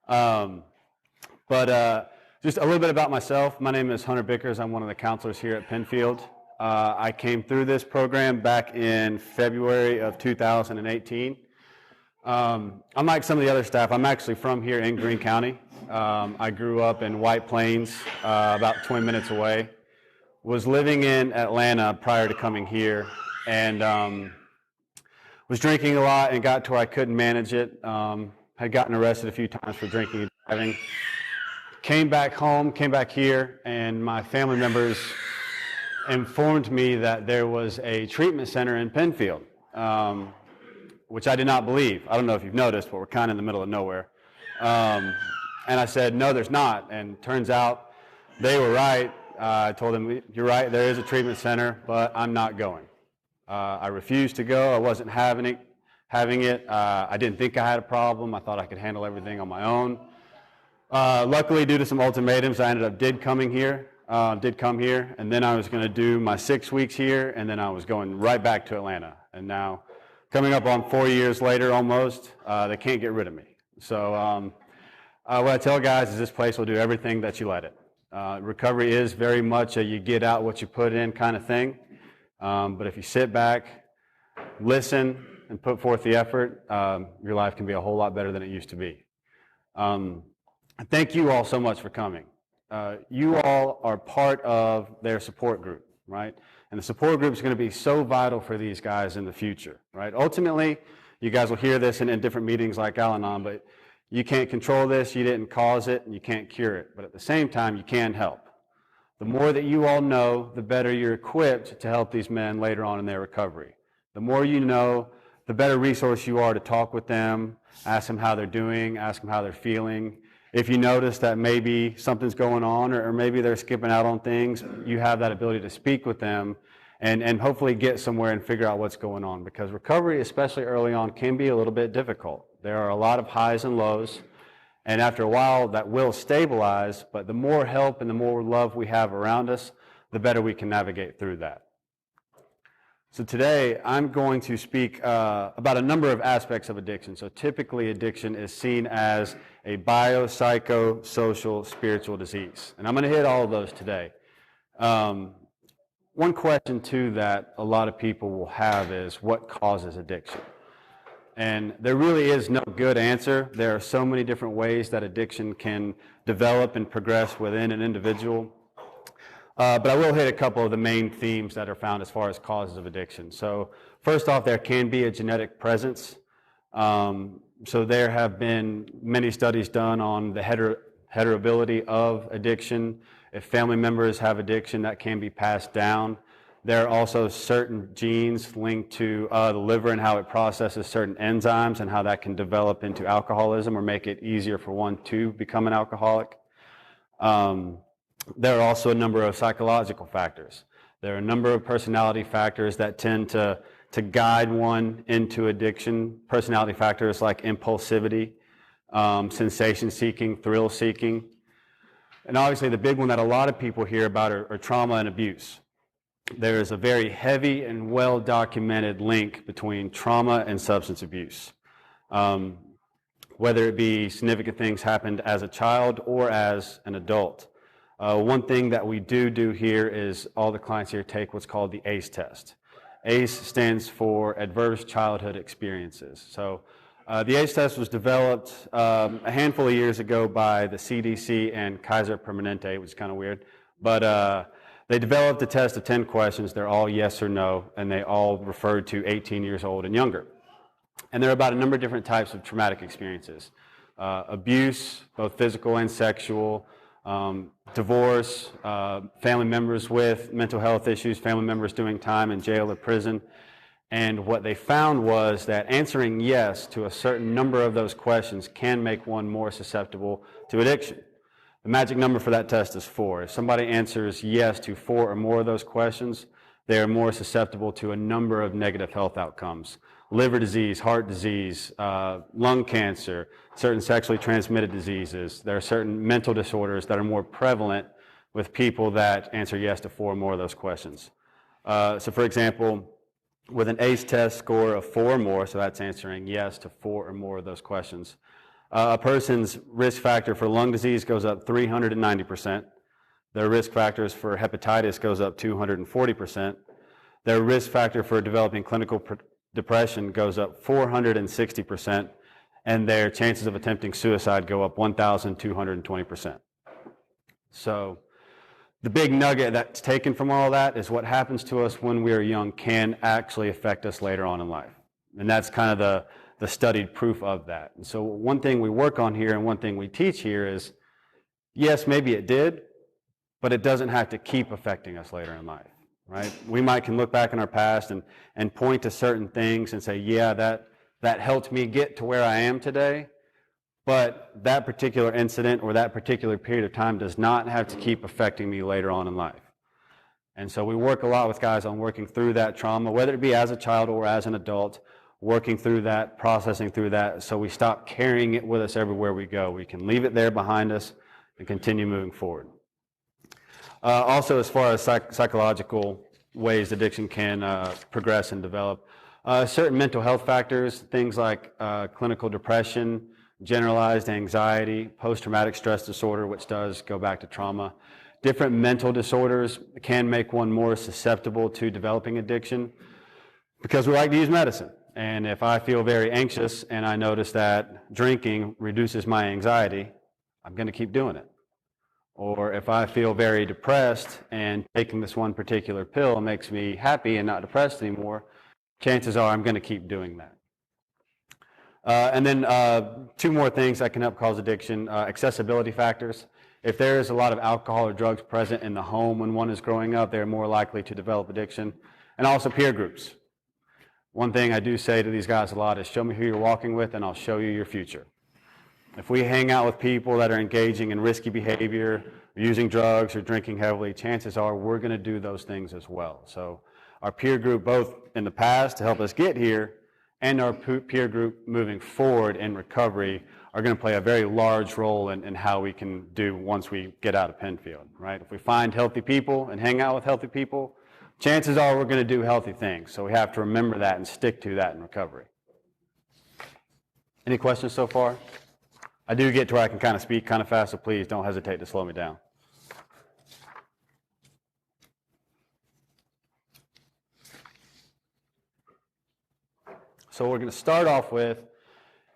Um, but just a little bit about myself. My name is Hunter Bickers. I'm one of the counselors here at Penfield. I came through this program back in February of 2018. Unlike some of the other staff, I'm actually from here in Greene County. I grew up in White Plains, about 20 minutes away. Was living in Atlanta prior to coming here, and was drinking a lot and got to where I couldn't manage it. Had gotten arrested a few times for drinking and driving. Came back home, came back here, and my family members informed me that there was a treatment center in Penfield, which I did not believe. I don't know if you've noticed, but we're kind of in the middle of nowhere. And I said, no, there's not. And turns out they were right. I told them, you're right, there is a treatment center, but I'm not going. I refused to go. I wasn't having it. I didn't think I had a problem. I thought I could handle everything on my own. Luckily, due to some ultimatums, I did come here, and then I was going to do my 6 weeks here, and then I was going right back to Atlanta. And now, coming up on 4 years later almost, they can't get rid of me. So what I tell guys is this place will do everything that you let it. Recovery is very much a you get out what you put in kind of thing. But if you sit back, listen, and put forth the effort, your life can be a whole lot better than it used to be. Thank you all so much for coming. You all are part of their support group, right? And the support group is going to be so vital for these guys in the future, right? Ultimately, you guys will hear this in different meetings like Al-Anon, but you can't control this, you didn't cause it, and you can't cure it. But at the same time, you can help. The more that you all know, the better you're equipped to help these men later on in their recovery. The more you know, the better resource you are to talk with them, ask them how they're doing, ask them how they're feeling. If you notice that maybe something's going on or maybe they're skipping out on things, you have that ability to speak with them and hopefully get somewhere and figure out what's going on. Because recovery, especially early on, can be a little bit difficult. There are a lot of highs and lows, and after a while that will stabilize, but the more help and the more love we have around us, the better we can navigate through that. So today, I'm going to speak about a number of aspects of addiction. So typically, addiction is seen as a biopsychosocial spiritual disease. And I'm going to hit all of those today. One question, too, that a lot of people will have is, what causes addiction? And there really is no good answer. There are so many different ways that addiction can develop and progress within an individual. But I will hit a couple of the main themes that are found as far as causes of addiction. So first off, there can be a genetic presence. So there have been many studies done on the heritability of addiction. If family members have addiction, that can be passed down. There are also certain genes linked to the liver and how it processes certain enzymes and how that can develop into alcoholism or make it easier for one to become an alcoholic. There are also a number of psychological factors. There are a number of personality factors that tend to guide one into addiction. Personality factors like impulsivity, sensation-seeking, thrill-seeking. And obviously the big one that a lot of people hear about are trauma and abuse. There is a very heavy and well-documented link between trauma and substance abuse. Whether it be significant things happened as a child or as an adult. One thing that we do here is all the clients here take what's called the ACE test. ACE stands for Adverse Childhood Experiences. So the ACE test was developed a handful of years ago by the CDC and Kaiser Permanente, which is kind of weird. But they developed a test of 10 questions. They're all yes or no, and they all refer to 18 years old and younger. And there are about a number of different types of traumatic experiences. Abuse, both physical and sexual, divorce, family members with mental health issues, family members doing time in jail or prison. And what they found was that answering yes to a certain number of those questions can make one more susceptible to addiction. The magic number for that test is 4. If somebody answers yes to 4 or more of those questions, they are more susceptible to a number of negative health outcomes. Liver disease, heart disease, lung cancer, certain sexually transmitted diseases. There are certain mental disorders that are more prevalent with people that answer yes to 4 or more of those questions. So for example, with an ACE test score of 4 or more, so that's answering yes to 4 or more of those questions, A person's risk factor for lung disease goes up 390%. Their risk factors for hepatitis goes up 240%. Their risk factor for developing clinical depression goes up 460%, and their chances of attempting suicide go up 1,220%. So the big nugget that's taken from all that is what happens to us when we are young can actually affect us later on in life. And that's kind of the studied proof of that. And so one thing we work on here and one thing we teach here is, yes, maybe it did, but it doesn't have to keep affecting us later in life, right? We can look back in our past and point to certain things and say, yeah, that helped me get to where I am today, but that particular incident or that particular period of time does not have to keep affecting me later on in life. And so we work a lot with guys on working through that trauma, whether it be as a child or as an adult, working through that, processing through that, so we stop carrying it with us everywhere we go. We can leave it there behind us and continue moving forward. Also, as far as psychological ways addiction can progress and develop, certain mental health factors, things like clinical depression, generalized anxiety, post-traumatic stress disorder, which does go back to trauma. Different mental disorders can make one more susceptible to developing addiction because we like to use medicine. And if I feel very anxious and I notice that drinking reduces my anxiety, I'm going to keep doing it. Or if I feel very depressed and taking this one particular pill makes me happy and not depressed anymore, chances are I'm going to keep doing that. And then two more things that can help cause addiction, accessibility factors. If there is a lot of alcohol or drugs present in the home when one is growing up, they're more likely to develop addiction. And also peer groups. One thing I do say to these guys a lot is, show me who you're walking with and I'll show you your future. If we hang out with people that are engaging in risky behavior, using drugs or drinking heavily, chances are we're going to do those things as well. So our peer group, both in the past to help us get here, and our peer group moving forward in recovery are going to play a very large role in how we can do once we get out of Penfield, right? If we find healthy people and hang out with healthy people, chances are we're going to do healthy things. So we have to remember that and stick to that in recovery. Any questions so far? I do get to where I can kind of speak kind of fast, so please don't hesitate to slow me down. So what we're going to start off with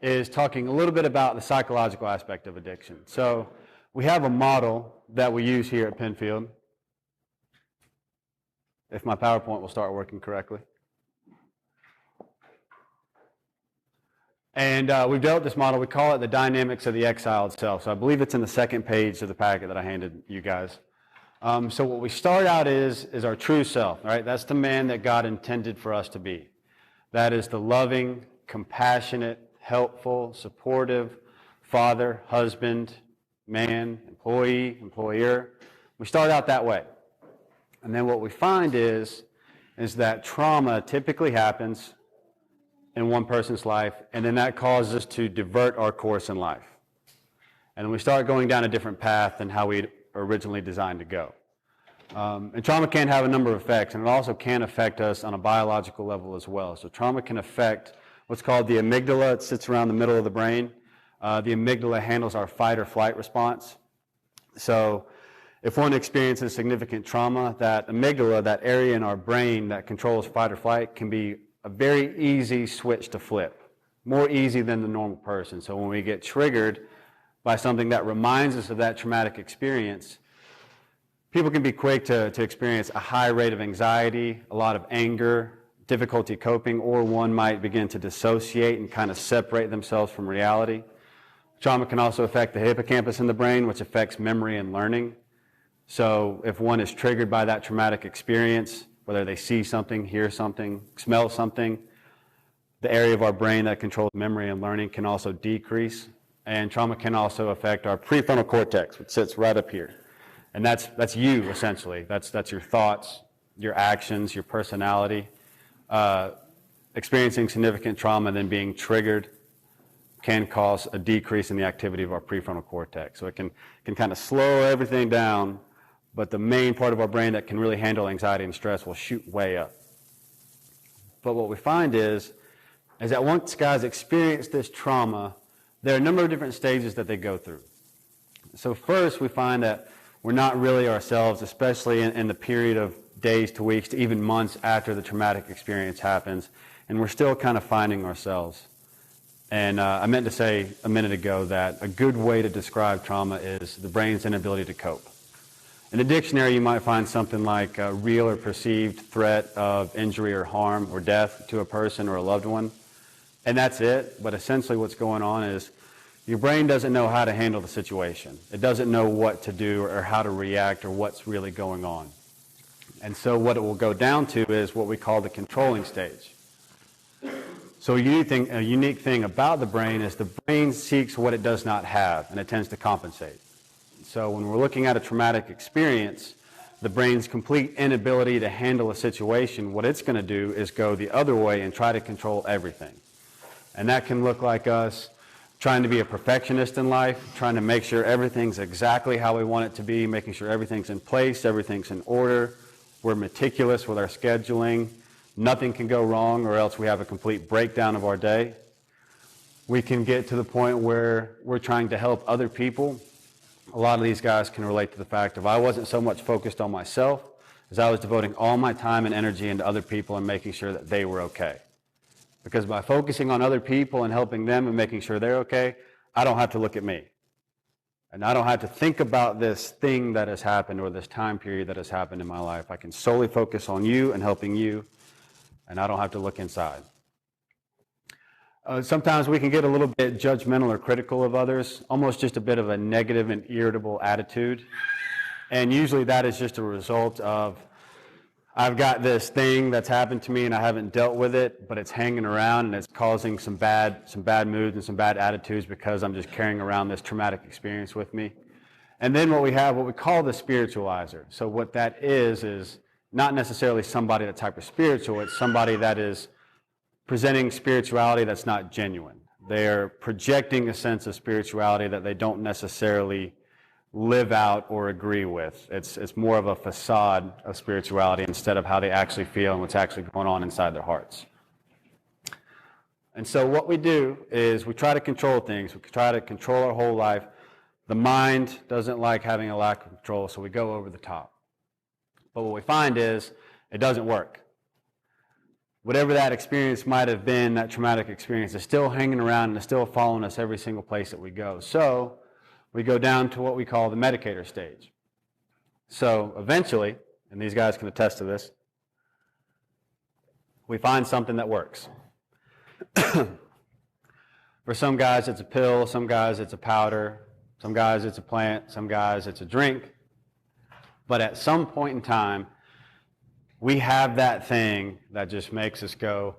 is talking a little bit about the psychological aspect of addiction. So we have a model that we use here at Penfield. If my PowerPoint will start working correctly. And we've developed this model. We call it the dynamics of the exiled self. So I believe it's in the second page of the packet that I handed you guys. So what we start out is our true self, right? That's the man that God intended for us to be. That is the loving, compassionate, helpful, supportive father, husband, man, employee, employer. We start out that way. And then what we find is that trauma typically happens in one person's life, and then that causes us to divert our course in life. And then we start going down a different path than how we originally designed to go. And trauma can have a number of effects, and it also can affect us on a biological level as well. So trauma can affect what's called the amygdala. It sits around the middle of the brain. The amygdala handles our fight or flight response. So if one experiences significant trauma, that amygdala, that area in our brain that controls fight or flight, can be a very easy switch to flip, more easy than the normal person. So when we get triggered by something that reminds us of that traumatic experience, people can be quick to experience a high rate of anxiety, a lot of anger, difficulty coping, or one might begin to dissociate and kind of separate themselves from reality. Trauma can also affect the hippocampus in the brain, which affects memory and learning. So if one is triggered by that traumatic experience, whether they see something, hear something, smell something, the area of our brain that controls memory and learning can also decrease. And trauma can also affect our prefrontal cortex, which sits right up here. And that's you, essentially. That's your thoughts, your actions, your personality. Experiencing significant trauma and then being triggered can cause a decrease in the activity of our prefrontal cortex. So it can kind of slow everything down, but the main part of our brain that can really handle anxiety and stress will shoot way up. But what we find is that once guys experience this trauma, There are a number of different stages that they go through. So first, we find that we're not really ourselves, especially in the period of days to weeks to even months after the traumatic experience happens, and we're still kind of finding ourselves. And I meant to say a minute ago that a good way to describe trauma is the brain's inability to cope. In the dictionary, you might find something like a real or perceived threat of injury or harm or death to a person or a loved one. And that's it. But essentially what's going on is your brain doesn't know how to handle the situation. It doesn't know what to do or how to react or what's really going on. And so what it will go down to is what we call the controlling stage. So a unique thing about the brain is the brain seeks what it does not have, and it tends to compensate. So when we're looking at a traumatic experience, the brain's complete inability to handle a situation, what it's going to do is go the other way and try to control everything. And that can look like us trying to be a perfectionist in life, trying to make sure everything's exactly how we want it to be, making sure everything's in place, everything's in order. We're meticulous with our scheduling. Nothing can go wrong, or else we have a complete breakdown of our day. We can get to the point where we're trying to help other people. A lot of these guys can relate to the fact of I wasn't so much focused on myself as I was devoting all my time and energy into other people and making sure that they were okay. Because by focusing on other people and helping them and making sure they're okay, I don't have to look at me. And I don't have to think about this thing that has happened or this time period that has happened in my life. I can solely focus on you and helping you, and I don't have to look inside. Sometimes we can get a little bit judgmental or critical of others, almost just a bit of a negative and irritable attitude. And usually that is just a result of I've got this thing that's happened to me and I haven't dealt with it, but it's hanging around and it's causing some bad moods and some bad attitudes because I'm just carrying around this traumatic experience with me. And then what we have, what we call the spiritualizer. So what that is not necessarily somebody that's hyper spiritual, it's somebody that is presenting spirituality that's not genuine. They're projecting a sense of spirituality that they don't necessarily live out or agree with. It's more of a facade of spirituality instead of how they actually feel and what's actually going on inside their hearts. And so what we do is we try to control things. We try to control our whole life. The mind doesn't like having a lack of control, so we go over the top. But what we find is it doesn't work. Whatever that experience might have been, that traumatic experience, is still hanging around and is still following us every single place that we go. So we go down to what we call the medicator stage. So eventually, and these guys can attest to this, we find something that works. For some guys it's a pill, some guys it's a powder, some guys it's a plant, some guys it's a drink. But at some point in time, we have that thing that just makes us go,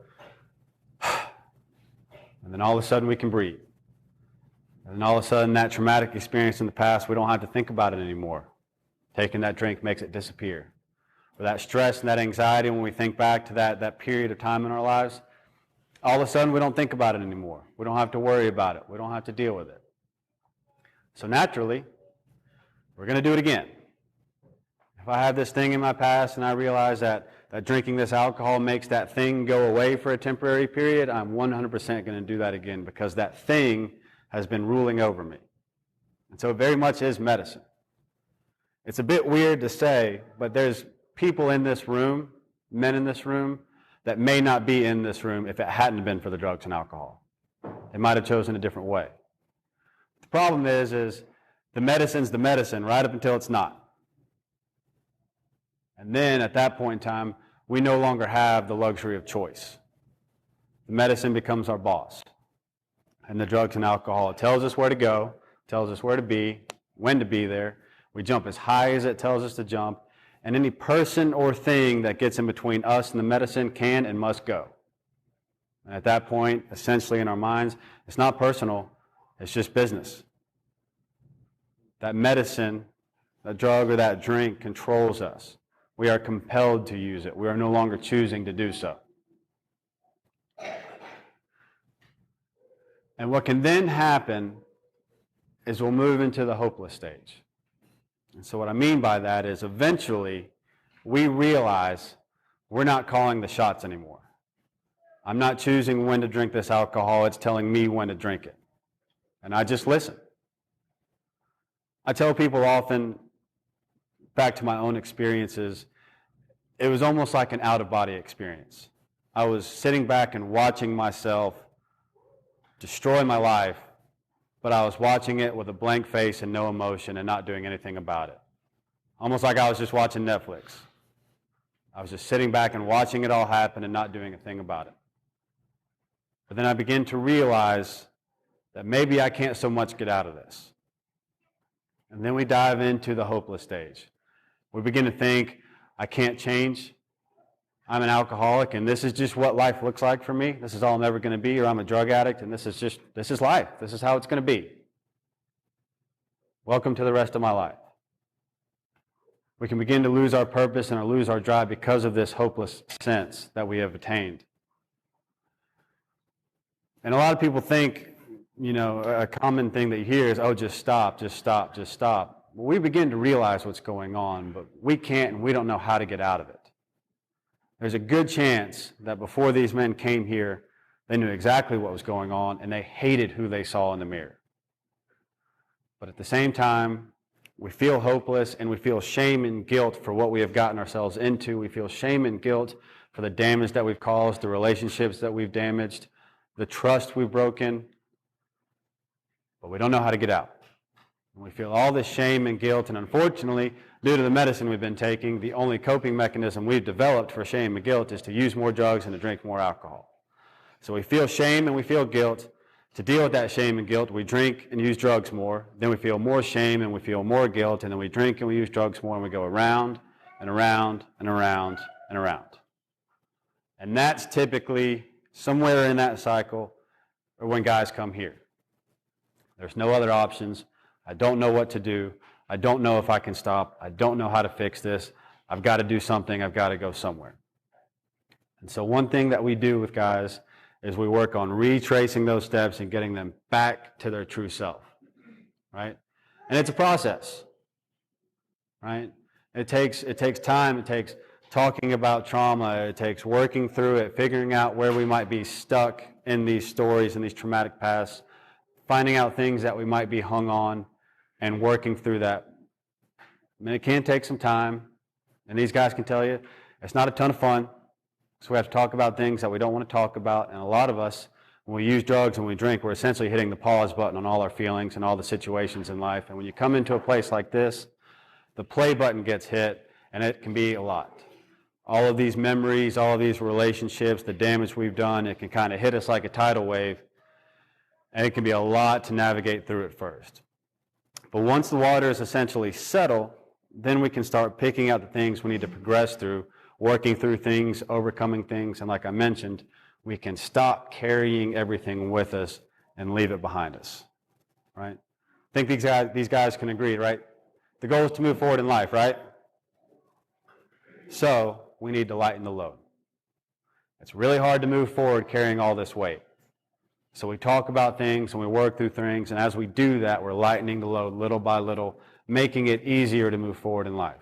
and then all of a sudden we can breathe. And then all of a sudden that traumatic experience in the past, we don't have to think about it anymore. Taking that drink makes it disappear. Or that stress and that anxiety, when we think back to that period of time in our lives, all of a sudden we don't think about it anymore. We don't have to worry about it. We don't have to deal with it. So naturally, we're going to do it again. If I have this thing in my past and I realize that drinking this alcohol makes that thing go away for a temporary period, I'm 100% going to do that again because that thing has been ruling over me. And so it very much is medicine. It's a bit weird to say, but there's people in this room, men in this room, that may not be in this room if it hadn't been for the drugs and alcohol. They might have chosen a different way. The problem is the medicine's the medicine right up until it's not. And then at that point in time, we no longer have the luxury of choice. The medicine becomes our boss. And the drugs and alcohol, it tells us where to go, tells us where to be, when to be there. We jump as high as it tells us to jump. And any person or thing that gets in between us and the medicine can and must go. And at that point, essentially in our minds, it's not personal, it's just business. That medicine, that drug or that drink controls us. We are compelled to use it. We are no longer choosing to do so. And what can then happen is we'll move into the hopeless stage. And so what I mean by that is eventually we realize we're not calling the shots anymore. I'm not choosing when to drink this alcohol. It's telling me when to drink it. and I just listen. I tell people often, back to my own experiences, it was almost like an out-of-body experience. I was sitting back and watching myself destroy my life, but I was watching it with a blank face and no emotion and not doing anything about it. Almost like I was just watching Netflix. I was just sitting back and watching it all happen and not doing a thing about it. But then I began to realize that maybe I can't so much get out of this. And then we dive into the hopeless stage. We begin to think, I can't change. I'm an alcoholic, and this is just what life looks like for me. This is all I'm ever going to be, or I'm a drug addict, and this is life. This is how it's going to be. Welcome to the rest of my life. We can begin to lose our purpose and lose our drive because of this hopeless sense that we have attained. And a lot of people think, a common thing that you hear is, oh, just stop, just stop, just stop. Well, we begin to realize what's going on, but we can't and we don't know how to get out of it. There's a good chance that before these men came here, they knew exactly what was going on and they hated who they saw in the mirror. But at the same time, we feel hopeless and we feel shame and guilt for what we have gotten ourselves into. We feel shame and guilt for the damage that we've caused, the relationships that we've damaged, the trust we've broken. But we don't know how to get out. And we feel all this shame and guilt, and unfortunately, due to the medicine we've been taking, the only coping mechanism we've developed for shame and guilt is to use more drugs and to drink more alcohol. So we feel shame and we feel guilt. To deal with that shame and guilt, we drink and use drugs more. Then we feel more shame and we feel more guilt, and then we drink and we use drugs more, and we go around and around and around and around. And that's typically somewhere in that cycle or when guys come here. There's no other options. I don't know what to do. I don't know if I can stop. I don't know how to fix this. I've got to do something. I've got to go somewhere. And so one thing that we do with guys is we work on retracing those steps and getting them back to their true self, right? And it's a process, right? It takes time. It takes talking about trauma. It takes working through it, figuring out where we might be stuck in these stories and these traumatic pasts, finding out things that we might be hung on, and working through that. I mean, it can take some time, and these guys can tell you it's not a ton of fun. So we have to talk about things that we don't want to talk about, and a lot of us, when we use drugs and we drink, we're essentially hitting the pause button on all our feelings and all the situations in life. And when you come into a place like this, the play button gets hit, and it can be a lot. All of these memories, all of these relationships, the damage we've done, it can kind of hit us like a tidal wave, and it can be a lot to navigate through at first. But once the waters essentially settle, then we can start picking out the things we need to progress through, working through things, overcoming things, and like I mentioned, we can stop carrying everything with us and leave it behind us, right? I think these guys can agree, right? The goal is to move forward in life, right? So we need to lighten the load. It's really hard to move forward carrying all this weight. So we talk about things and we work through things, and as we do that, we're lightening the load little by little, making it easier to move forward in life.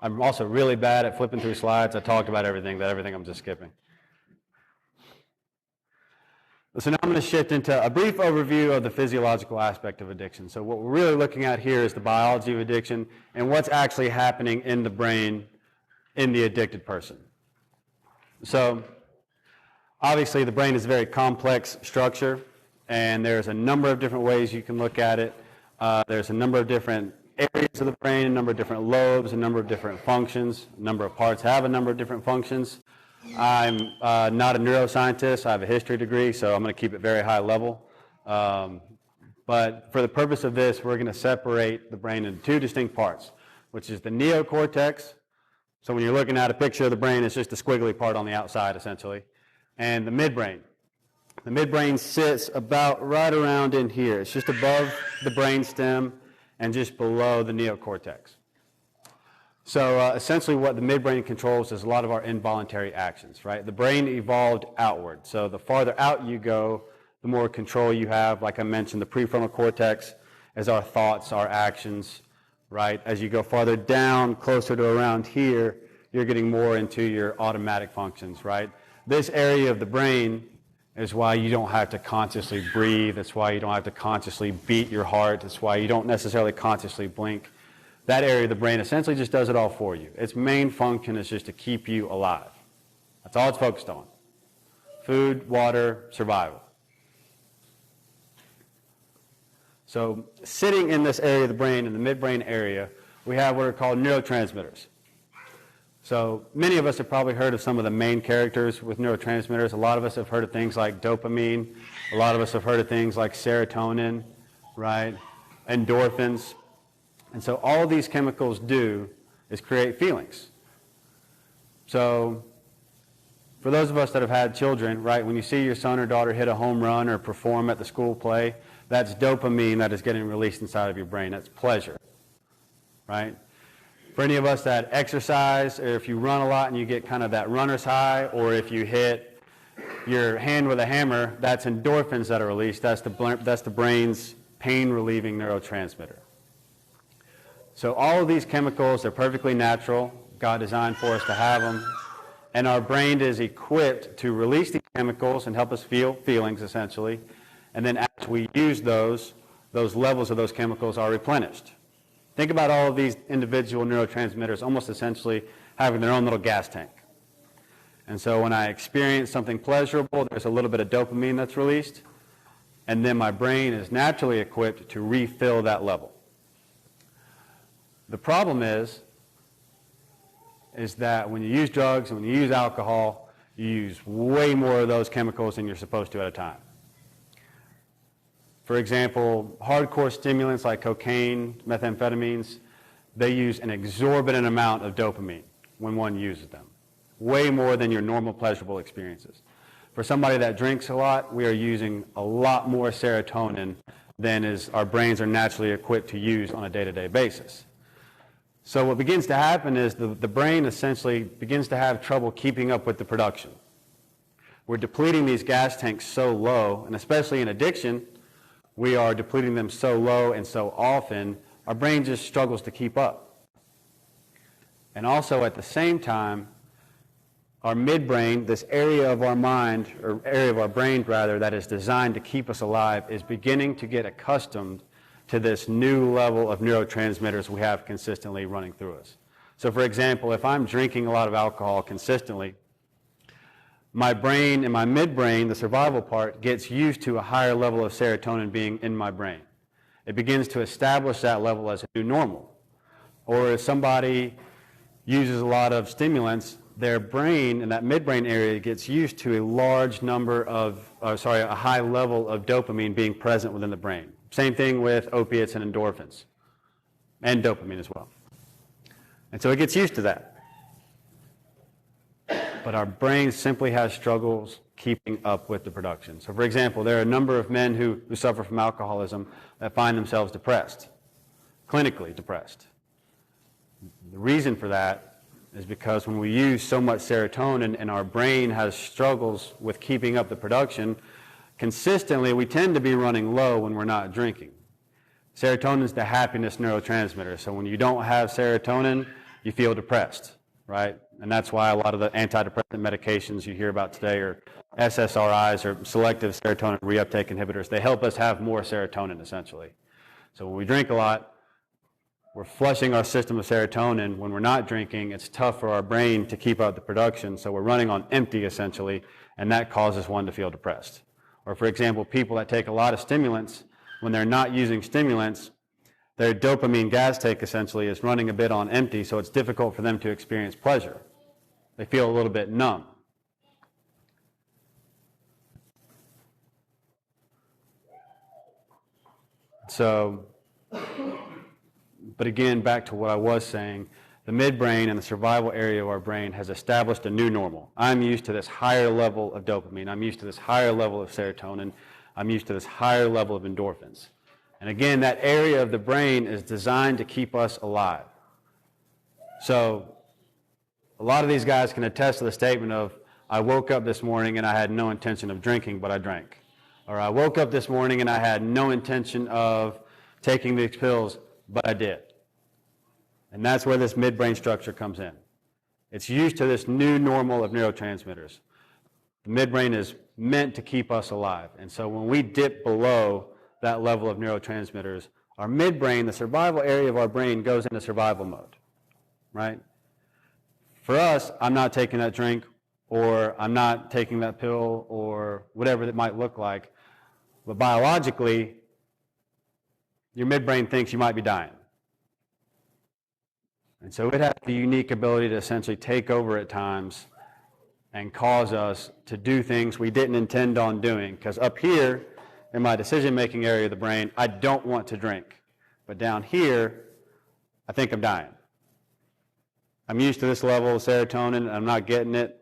I'm also really bad at flipping through slides. I talked about everything, I'm just skipping. So now I'm going to shift into a brief overview of the physiological aspect of addiction. So what we're really looking at here is the biology of addiction and what's actually happening in the brain in the addicted person. So obviously the brain is a very complex structure, and there's a number of different ways you can look at it. There's a number of different areas of the brain, a number of different lobes, a number of different functions. A number of parts have a number of different functions. I'm not a neuroscientist. I have a history degree, so I'm going to keep it very high level. But for the purpose of this, we're going to separate the brain into two distinct parts, which is the neocortex. So when you're looking at a picture of the brain, it's just a squiggly part on the outside, essentially. And the midbrain. The midbrain sits about right around in here. It's just above the brainstem and just below the neocortex. So essentially what the midbrain controls is a lot of our involuntary actions, right? The brain evolved outward. So the farther out you go, the more control you have. Like I mentioned, the prefrontal cortex is our thoughts, our actions, right? As you go farther down, closer to around here, you're getting more into your automatic functions, right? This area of the brain is why you don't have to consciously breathe. It's why you don't have to consciously beat your heart. It's why you don't necessarily consciously blink. That area of the brain essentially just does it all for you. Its main function is just to keep you alive. That's all it's focused on. Food, water, survival. So sitting in this area of the brain, in the midbrain area, we have what are called neurotransmitters. So many of us have probably heard of some of the main characters with neurotransmitters. A lot of us have heard of things like dopamine. A lot of us have heard of things like serotonin, right? Endorphins. And so all these chemicals do is create feelings. So for those of us that have had children, right, when you see your son or daughter hit a home run or perform at the school play, that's dopamine that is getting released inside of your brain. That's pleasure, right? For any of us that exercise, or if you run a lot and you get kind of that runner's high, or if you hit your hand with a hammer, that's endorphins that are released. That's the brain's pain-relieving neurotransmitter. So all of these chemicals, they're perfectly natural. God designed for us to have them. And our brain is equipped to release these chemicals and help us feel feelings, essentially. And then as we use those levels of those chemicals are replenished. Think about all of these individual neurotransmitters almost essentially having their own little gas tank. And so when I experience something pleasurable, there's a little bit of dopamine that's released, and then my brain is naturally equipped to refill that level. The problem is that when you use drugs and when you use alcohol, you use way more of those chemicals than you're supposed to at a time. For example, hardcore stimulants like cocaine, methamphetamines, they use an exorbitant amount of dopamine when one uses them, way more than your normal pleasurable experiences. For somebody that drinks a lot, we are using a lot more serotonin than our brains are naturally equipped to use on a day-to-day basis. So what begins to happen is the brain essentially begins to have trouble keeping up with the production. We're depleting these gas tanks so low, and especially in addiction, we are depleting them so low and so often, our brain just struggles to keep up. And also at the same time, our midbrain, this area of our mind, or area of our brain rather, that is designed to keep us alive, is beginning to get accustomed to this new level of neurotransmitters we have consistently running through us. So for example, if I'm drinking a lot of alcohol consistently, my brain and my midbrain, the survival part, gets used to a higher level of serotonin being in my brain. It begins to establish that level as a new normal. Or if somebody uses a lot of stimulants, their brain in that midbrain area gets used to a high level of dopamine being present within the brain. Same thing with opiates and endorphins, and dopamine as well. And so it gets used to that. But our brain simply has struggles keeping up with the production. So for example, there are a number of men who suffer from alcoholism that find themselves depressed, clinically depressed. The reason for that is because when we use so much serotonin and our brain has struggles with keeping up the production, consistently we tend to be running low when we're not drinking. Serotonin is the happiness neurotransmitter. So when you don't have serotonin, you feel depressed, right? And that's why a lot of the antidepressant medications you hear about today are SSRIs, or selective serotonin reuptake inhibitors. They help us have more serotonin, essentially. So when we drink a lot, we're flushing our system of serotonin. When we're not drinking, it's tough for our brain to keep up the production, so we're running on empty, essentially, and that causes one to feel depressed. Or for example, people that take a lot of stimulants, when they're not using stimulants, their dopamine gas tank essentially is running a bit on empty, so it's difficult for them to experience pleasure. They feel a little bit numb. So, but again, back to what I was saying, the midbrain and the survival area of our brain has established a new normal. I'm used to this higher level of dopamine. I'm used to this higher level of serotonin. I'm used to this higher level of endorphins. And again, that area of the brain is designed to keep us alive. So a lot of these guys can attest to the statement of, I woke up this morning and I had no intention of drinking, but I drank. Or I woke up this morning and I had no intention of taking these pills, but I did. And that's where this midbrain structure comes in. It's used to this new normal of neurotransmitters. The midbrain is meant to keep us alive. And so when we dip below that level of neurotransmitters, our midbrain, the survival area of our brain, goes into survival mode, right? For us, I'm not taking that drink, or I'm not taking that pill, or whatever it might look like. But biologically, your midbrain thinks you might be dying. And so it has the unique ability to essentially take over at times and cause us to do things we didn't intend on doing. Because up here, in my decision-making area of the brain, I don't want to drink. But down here, I think I'm dying. I'm used to this level of serotonin, and I'm not getting it.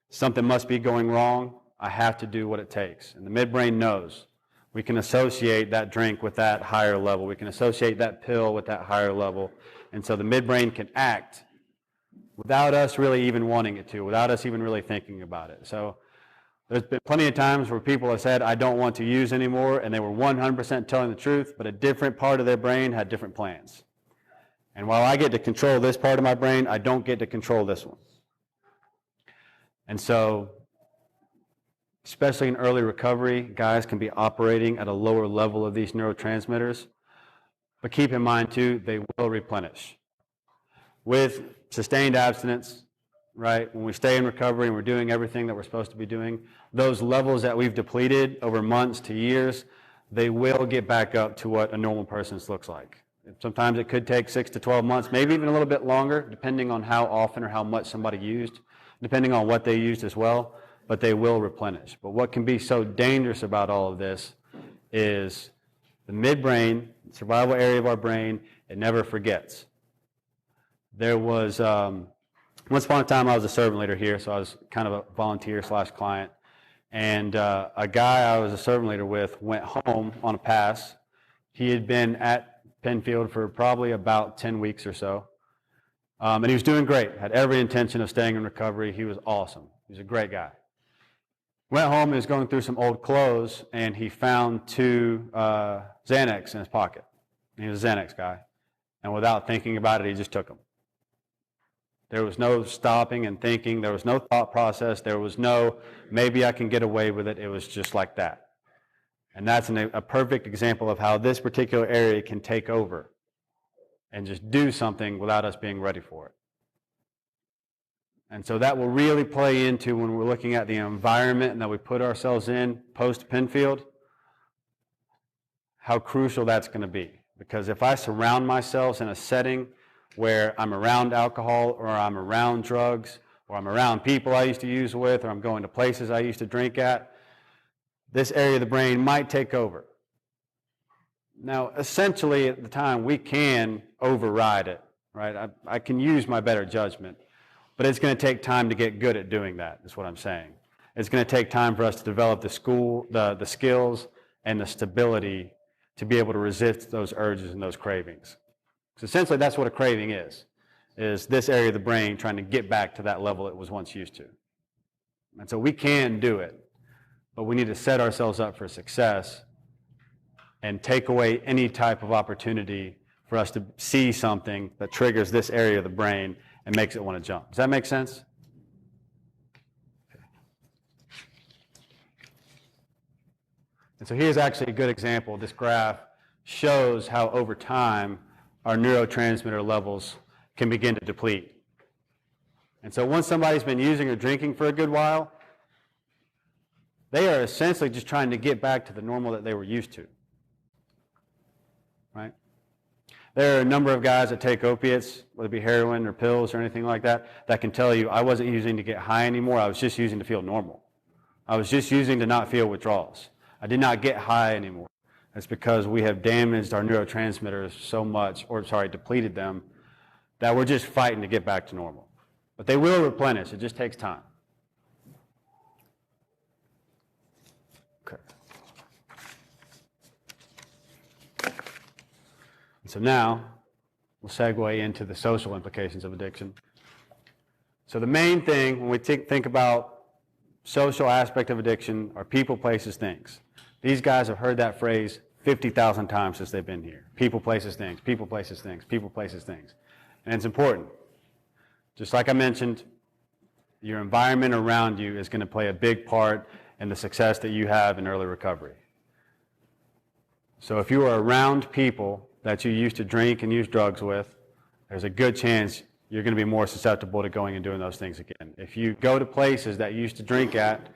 Something must be going wrong. I have to do what it takes. And the midbrain knows. We can associate that drink with that higher level. We can associate that pill with that higher level. And so the midbrain can act without us really even wanting it to, without us even really thinking about it. So there's been plenty of times where people have said, I don't want to use anymore, and they were 100% telling the truth, but a different part of their brain had different plans. And while I get to control this part of my brain, I don't get to control this one. And so, especially in early recovery, guys can be operating at a lower level of these neurotransmitters. But keep in mind, too, they will replenish. With sustained abstinence, right, when we stay in recovery and we're doing everything that we're supposed to be doing, those levels that we've depleted over months to years, they will get back up to what a normal person's looks like. Sometimes it could take 6 to 12 months, maybe even a little bit longer, depending on how often or how much somebody used, depending on what they used as well, but they will replenish. But what can be so dangerous about all of this is the midbrain, survival area of our brain, it never forgets. There was, once upon a time I was a servant leader here, so I was kind of a volunteer / client, and a guy I was a servant leader with went home on a pass. He had been at Penfield for probably about 10 weeks or so. And he was doing great, had every intention of staying in recovery. He was awesome. He was a great guy. Went home, he was going through some old clothes, and he found 2 Xanax in his pocket. And he was a Xanax guy. And without thinking about it, he just took them. There was no stopping and thinking. There was no thought process. There was no, maybe I can get away with it. It was just like that. And that's a perfect example of how this particular area can take over and just do something without us being ready for it. And so that will really play into when we're looking at the environment that we put ourselves in post-Penfield, how crucial that's going to be. Because if I surround myself in a setting where I'm around alcohol, or I'm around drugs, or I'm around people I used to use with, or I'm going to places I used to drink at, this area of the brain might take over. Now, essentially, at the time, we can override it, right? I can use my better judgment, but it's going to take time to get good at doing that, is what I'm saying. It's going to take time for us to develop the skills and the stability to be able to resist those urges and those cravings. So essentially, that's what a craving is this area of the brain trying to get back to that level it was once used to. And so we can do it. But we need to set ourselves up for success and take away any type of opportunity for us to see something that triggers this area of the brain and makes it want to jump. Does that make sense? And so here's actually a good example. This graph shows how over time our neurotransmitter levels can begin to deplete. And so once somebody's been using or drinking for a good while, they are essentially just trying to get back to the normal that they were used to, right? There are a number of guys that take opiates, whether it be heroin or pills or anything like that, that can tell you, I wasn't using to get high anymore, I was just using to feel normal. I was just using to not feel withdrawals. I did not get high anymore. That's because we have damaged our neurotransmitters so much, depleted them, that we're just fighting to get back to normal. But they will replenish, it just takes time. So now, we'll segue into the social implications of addiction. So the main thing when we think about social aspect of addiction are people, places, things. These guys have heard that phrase 50,000 times since they've been here. People, places, things. People, places, things. People, places, things. And it's important. Just like I mentioned, your environment around you is going to play a big part in the success that you have in early recovery. So if you are around people that you used to drink and use drugs with, there's a good chance you're going to be more susceptible to going and doing those things again. If you go to places that you used to drink at,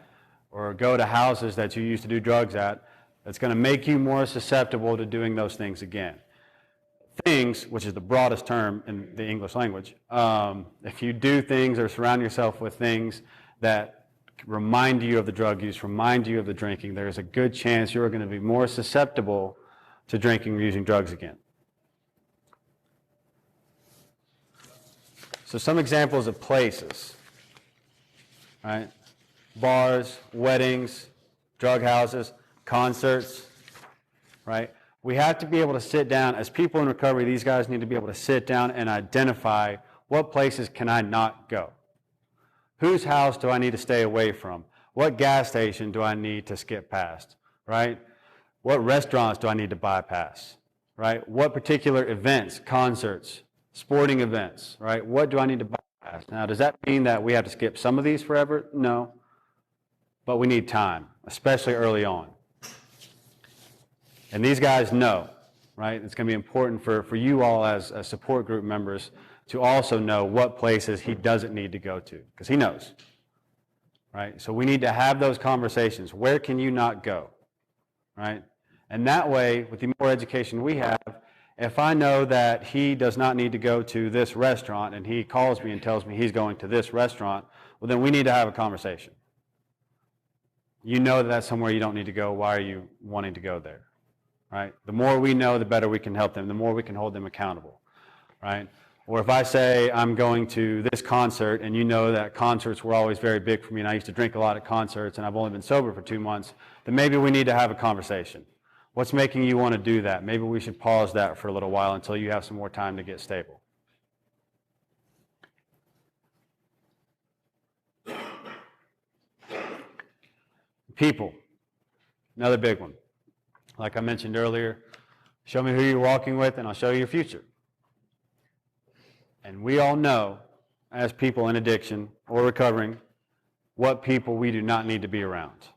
or go to houses that you used to do drugs at, that's going to make you more susceptible to doing those things again. Things, which is the broadest term in the English language, if you do things or surround yourself with things that remind you of the drug use, remind you of the drinking, there's a good chance you're going to be more susceptible to drinking or using drugs again. So some examples of places, right? Bars, weddings, drug houses, concerts, right? We have to be able to sit down, as people in recovery, these guys need to be able to sit down and identify what places can I not go? Whose house do I need to stay away from? What gas station do I need to skip past, right? What restaurants do I need to bypass, right? What particular events, concerts, sporting events, right? What do I need to bypass? Now, does that mean that we have to skip some of these forever? No. But we need time, especially early on. And these guys know, right? It's going to be important for you all as support group members to also know what places he doesn't need to go to, because he knows, right? So we need to have those conversations. Where can you not go, right? And that way, with the more education we have, if I know that he does not need to go to this restaurant and he calls me and tells me he's going to this restaurant, well, then we need to have a conversation. You know that that's somewhere you don't need to go. Why are you wanting to go there, right? The more we know, the better we can help them, the more we can hold them accountable, right? Or if I say I'm going to this concert and you know that concerts were always very big for me and I used to drink a lot at concerts and I've only been sober for 2 months, then maybe we need to have a conversation. What's making you want to do that? Maybe we should pause that for a little while until you have some more time to get stable. People, another big one. Like I mentioned earlier, show me who you're walking with and I'll show you your future. And we all know, as people in addiction or recovering, what people we do not need to be around.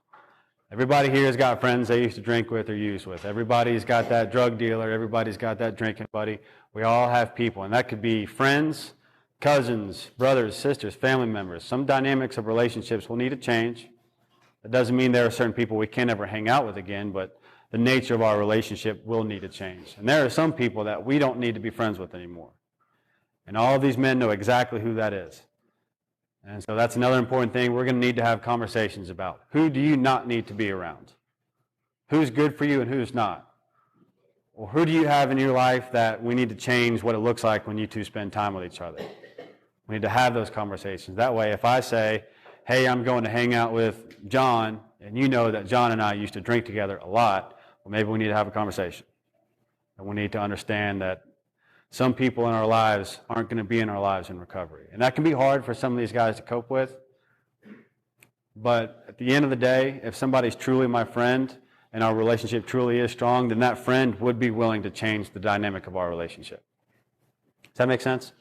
Everybody here has got friends they used to drink with or use with. Everybody's got that drug dealer. Everybody's got that drinking buddy. We all have people, and that could be friends, cousins, brothers, sisters, family members. Some dynamics of relationships will need to change. That doesn't mean there are certain people we can't ever hang out with again, but the nature of our relationship will need to change. And there are some people that we don't need to be friends with anymore. And all of these men know exactly who that is. And so that's another important thing we're going to need to have conversations about. Who do you not need to be around? Who's good for you and who's not? Or who do you have in your life that we need to change what it looks like when you two spend time with each other? We need to have those conversations. That way, if I say, hey, I'm going to hang out with John, and you know that John and I used to drink together a lot, well, maybe we need to have a conversation. And we need to understand that some people in our lives aren't going to be in our lives in recovery. And that can be hard for some of these guys to cope with. But at the end of the day, if somebody's truly my friend and our relationship truly is strong, then that friend would be willing to change the dynamic of our relationship. Does that make sense?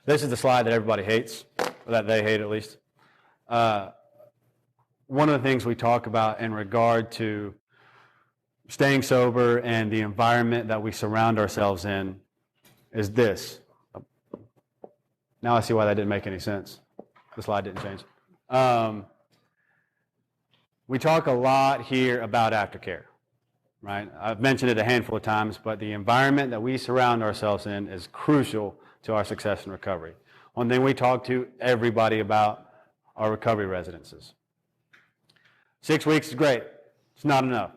This is the slide that everybody hates, or that they hate at least. One of the things we talk about in regard to staying sober and the environment that we surround ourselves in is this. Now I see why that didn't make any sense. The slide didn't change. We talk a lot here about aftercare, right? I've mentioned it a handful of times, but the environment that we surround ourselves in is crucial to our success in recovery. One thing we talk to everybody about are recovery residences. 6 weeks is great. It's not enough.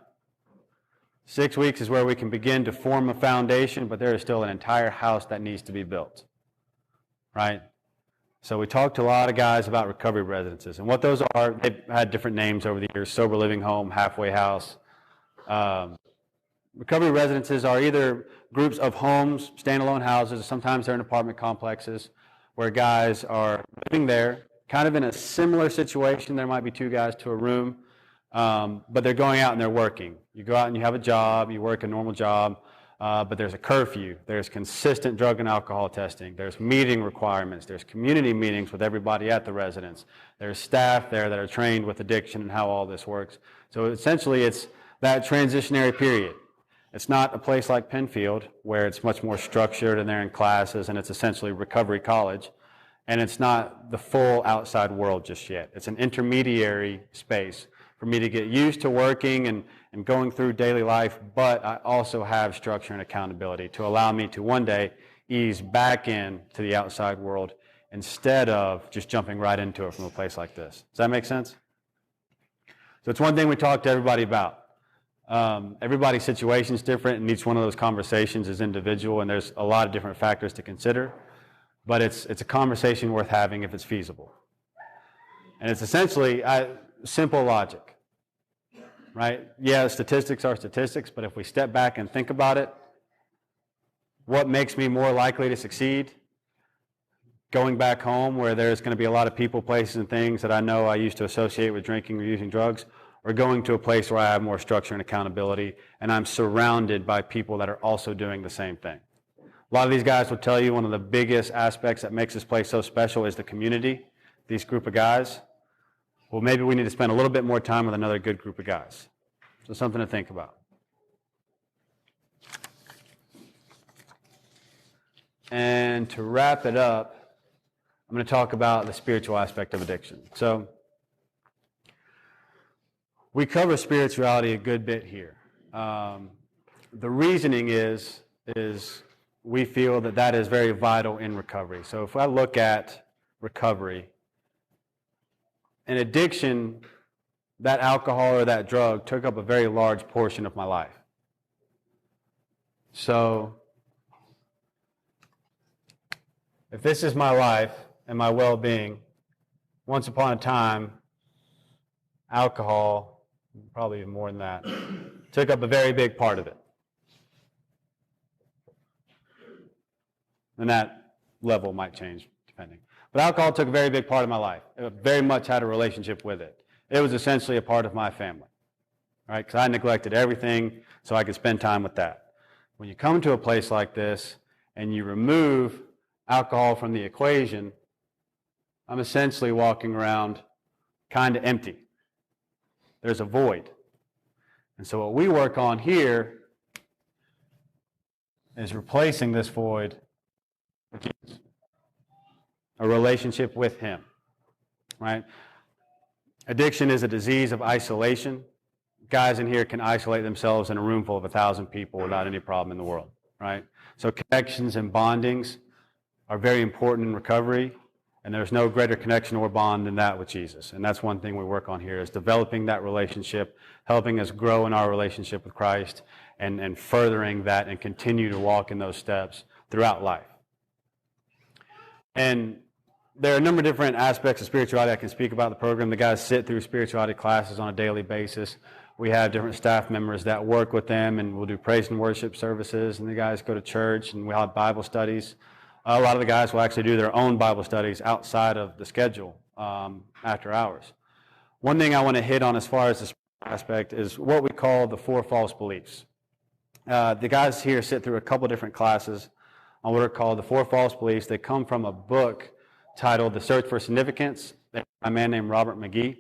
6 weeks is where we can begin to form a foundation, but there is still an entire house that needs to be built, right? So we talked to a lot of guys about recovery residences, and what those are, they've had different names over the years: sober living home, halfway house. Recovery residences are either groups of homes, standalone houses, sometimes they're in apartment complexes, where guys are living there, kind of in a similar situation. There might be two guys to a room, but they're going out and they're working. You go out and you have a job, you work a normal job, but there's a curfew, there's consistent drug and alcohol testing, there's meeting requirements, there's community meetings with everybody at the residence, there's staff there that are trained with addiction and how all this works. So essentially it's that transitionary period. It's not a place like Penfield where it's much more structured and they're in classes and it's essentially recovery college. And it's not the full outside world just yet. It's an intermediary space for me to get used to working and going through daily life, but I also have structure and accountability to allow me to one day ease back in to the outside world instead of just jumping right into it from a place like this. Does that make sense? So it's one thing we talk to everybody about. Everybody's situation is different, and each one of those conversations is individual, and there's a lot of different factors to consider, but it's a conversation worth having if it's feasible. And it's essentially simple logic, right? Yeah, statistics are statistics, but if we step back and think about it, what makes me more likely to succeed? Going back home where there's going to be a lot of people, places, and things that I know I used to associate with drinking or using drugs, or going to a place where I have more structure and accountability, and I'm surrounded by people that are also doing the same thing. A lot of these guys will tell you one of the biggest aspects that makes this place so special is the community, these group of guys. Well, maybe we need to spend a little bit more time with another good group of guys. So something to think about. And to wrap it up, I'm going to talk about the spiritual aspect of addiction. So we cover spirituality a good bit here. The reasoning is we feel that is very vital in recovery. So if I look at recovery, an addiction, that alcohol or that drug took up a very large portion of my life. So if this is my life and my well-being, once upon a time, alcohol, probably even more than that, took up a very big part of it. And that level might change depending. But alcohol took a very big part of my life. It very much had a relationship with it. It was essentially a part of my family, right? Because I neglected everything so I could spend time with that. When you come to a place like this and you remove alcohol from the equation, I'm essentially walking around kind of empty. There's a void. And so what we work on here is replacing this void with Jesus. A relationship with Him, right? Addiction is a disease of isolation. Guys in here can isolate themselves in a room full of 1,000 people without any problem in the world, right? So connections and bondings are very important in recovery, and there's no greater connection or bond than that with Jesus. And that's one thing we work on here is developing that relationship, helping us grow in our relationship with Christ, and furthering that and continue to walk in those steps throughout life. And there are a number of different aspects of spirituality I can speak about in the program. The guys sit through spirituality classes on a daily basis. We have different staff members that work with them, and we'll do praise and worship services, and the guys go to church, and we'll have Bible studies. A lot of the guys will actually do their own Bible studies outside of the schedule after hours. One thing I want to hit on as far as this aspect is what we call the 4 false beliefs. The guys here sit through a couple different classes on what are called the 4 false beliefs. They come from a book titled The Search for Significance, by a man named Robert McGee.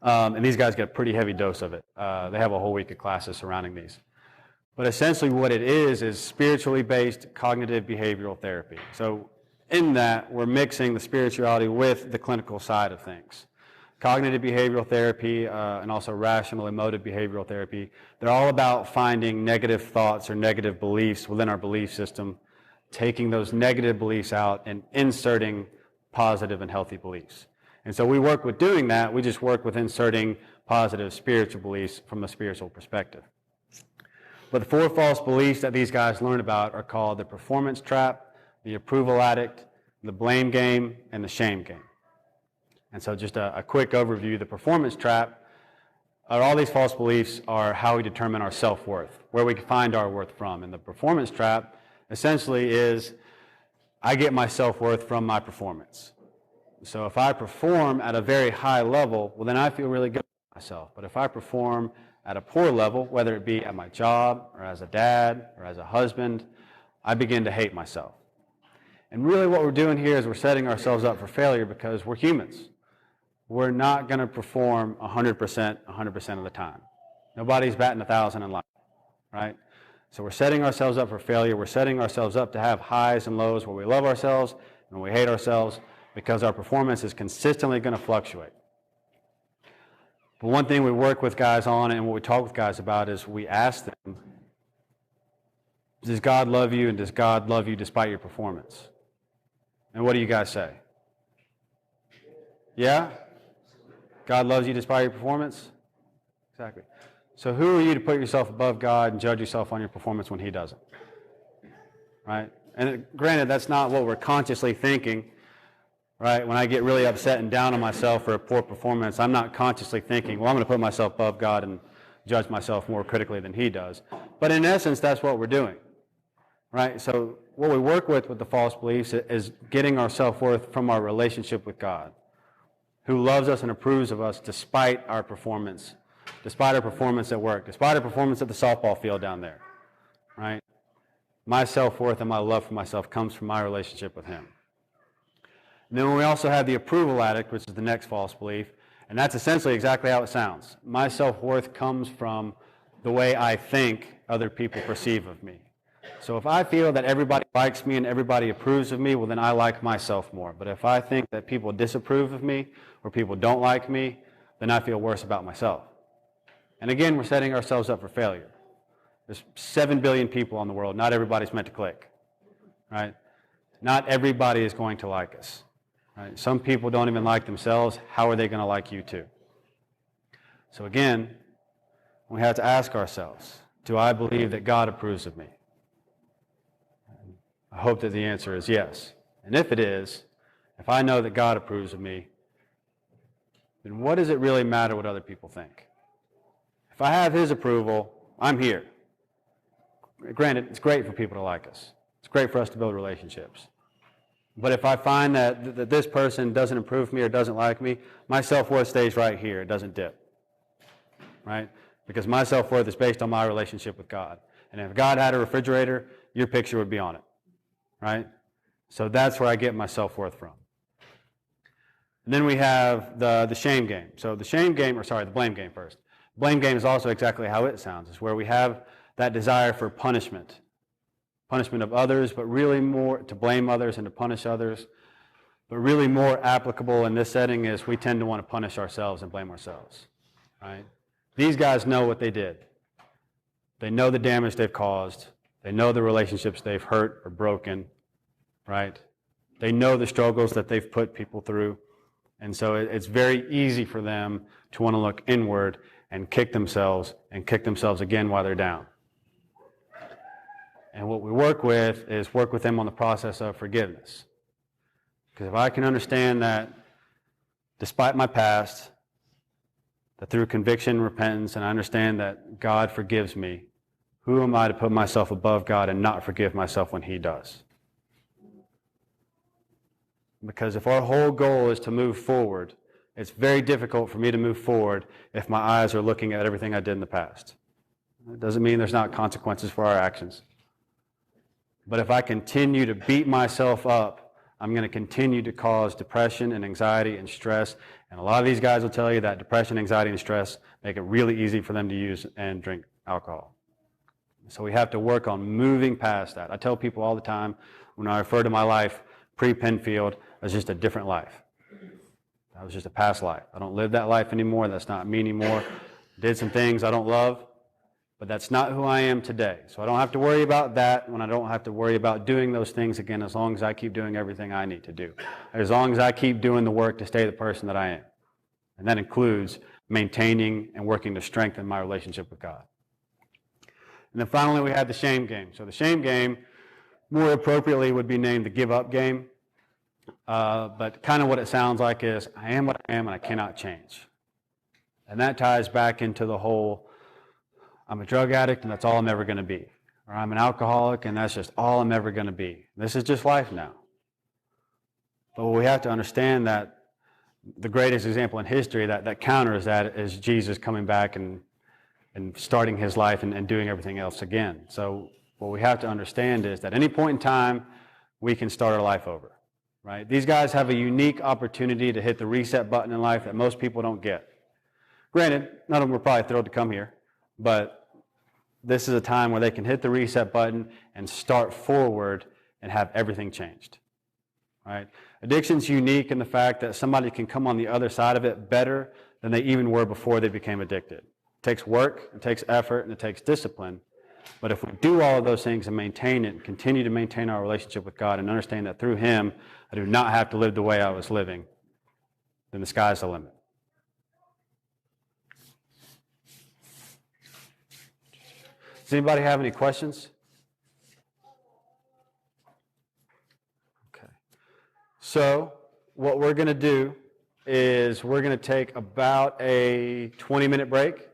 And these guys get a pretty heavy dose of it. They have a whole week of classes surrounding these. But essentially what it is spiritually based cognitive behavioral therapy. So in that, we're mixing the spirituality with the clinical side of things. Cognitive behavioral therapy and also rational emotive behavioral therapy, they're all about finding negative thoughts or negative beliefs within our belief system, taking those negative beliefs out and inserting positive and healthy beliefs. And so we work with doing that. We just work with inserting positive spiritual beliefs from a spiritual perspective. But the 4 false beliefs that these guys learn about are called the performance trap, the approval addict, the blame game, and the shame game. And so just a quick overview, the performance trap, all these false beliefs are how we determine our self-worth, where we can find our worth from. And the performance trap essentially is I get my self-worth from my performance. So if I perform at a very high level, well then I feel really good about myself. But if I perform at a poor level, whether it be at my job or as a dad or as a husband, I begin to hate myself. And really what we're doing here is we're setting ourselves up for failure because we're humans. We're not going to perform 100% of the time. Nobody's batting 1,000 in life, right? So we're setting ourselves up for failure. We're setting ourselves up to have highs and lows where we love ourselves and we hate ourselves because our performance is consistently going to fluctuate. But one thing we work with guys on and what we talk with guys about is we ask them, does God love you and does God love you despite your performance? And what do you guys say? Yeah? God loves you despite your performance? Exactly. So who are you to put yourself above God and judge yourself on your performance when He doesn't? Right? And granted, that's not what we're consciously thinking. Right? When I get really upset and down on myself for a poor performance, I'm not consciously thinking, well, I'm going to put myself above God and judge myself more critically than He does. But in essence, that's what we're doing. Right? So what we work with the false beliefs is getting our self-worth from our relationship with God, who loves us and approves of us despite our performance at work, despite our performance at the softball field down there. Right? My self-worth and my love for myself comes from my relationship with Him. And then we also have the approval addict, which is the next false belief, and that's essentially exactly how it sounds. My self-worth comes from the way I think other people perceive of me. So if I feel that everybody likes me and everybody approves of me, well, then I like myself more. But if I think that people disapprove of me or people don't like me, then I feel worse about myself. And again, we're setting ourselves up for failure. There's 7 billion people in the world. Not everybody's meant to click. Right? Not everybody is going to like us. Right? Some people don't even like themselves. How are they going to like you too? So again, we have to ask ourselves, do I believe that God approves of me? I hope that the answer is yes. And if it is, if I know that God approves of me, then what does it really matter what other people think? If I have His approval, I'm here. Granted, it's great for people to like us. It's great for us to build relationships. But if I find that this person doesn't approve of me or doesn't like me, my self-worth stays right here. It doesn't dip. Right? Because my self-worth is based on my relationship with God. And if God had a refrigerator, your picture would be on it. Right? So that's where I get my self-worth from. And then we have the shame game. So the blame game first. Blame game is also exactly how it sounds. It's where we have that desire for punishment. Punishment of others, but really more to blame others and to punish others. But really more applicable in this setting is we tend to want to punish ourselves and blame ourselves. Right? These guys know what they did. They know the damage they've caused. They know the relationships they've hurt or broken. Right? They know the struggles that they've put people through. And so it's very easy for them to want to look inward and kick themselves again while they're down. And what we work with them on the process of forgiveness. Because if I can understand that despite my past, that through conviction, repentance, and I understand that God forgives me, who am I to put myself above God and not forgive myself when He does? Because if our whole goal is to move forward, it's very difficult for me to move forward if my eyes are looking at everything I did in the past. It doesn't mean there's not consequences for our actions. But if I continue to beat myself up, I'm going to continue to cause depression and anxiety and stress. And a lot of these guys will tell you that depression, anxiety, and stress make it really easy for them to use and drink alcohol. So we have to work on moving past that. I tell people all the time when I refer to my life pre-Penfield as just a different life. That was just a past life. I don't live that life anymore. That's not me anymore. Did some things I don't love. But that's not who I am today. So I don't have to worry about that when I don't have to worry about doing those things again as long as I keep doing everything I need to do. As long as I keep doing the work to stay the person that I am. And that includes maintaining and working to strengthen my relationship with God. And then finally we have the shame game. So the shame game, more appropriately, would be named the give up game. But kind of what it sounds like is, I am what I am and I cannot change. And that ties back into the whole, I'm a drug addict and that's all I'm ever going to be. Or I'm an alcoholic and that's just all I'm ever going to be. This is just life now. But we have to understand that the greatest example in history that counters that is Jesus coming back and starting his life and doing everything else again. So what we have to understand is that at any point in time, we can start our life over, right? These guys have a unique opportunity to hit the reset button in life that most people don't get. Granted, none of them were probably thrilled to come here, but this is a time where they can hit the reset button and start forward and have everything changed, right? Addiction's unique in the fact that somebody can come on the other side of it better than they even were before they became addicted. It takes work, it takes effort, and it takes discipline. But if we do all of those things and maintain it, and continue to maintain our relationship with God and understand that through him, I do not have to live the way I was living, then the sky's the limit. Does anybody have any questions? Okay. So what we're going to do is we're going to take about a 20-minute break.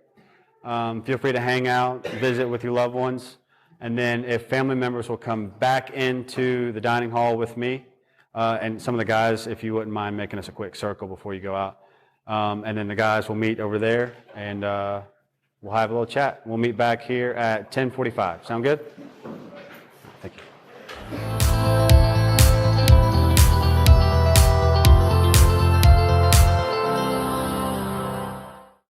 Feel free to hang out, visit with your loved ones, and then if family members will come back into the dining hall with me, and some of the guys, if you wouldn't mind making us a quick circle before you go out, and then the guys will meet over there, and we'll have a little chat. We'll meet back here at 10:45. Sound good? Thank you.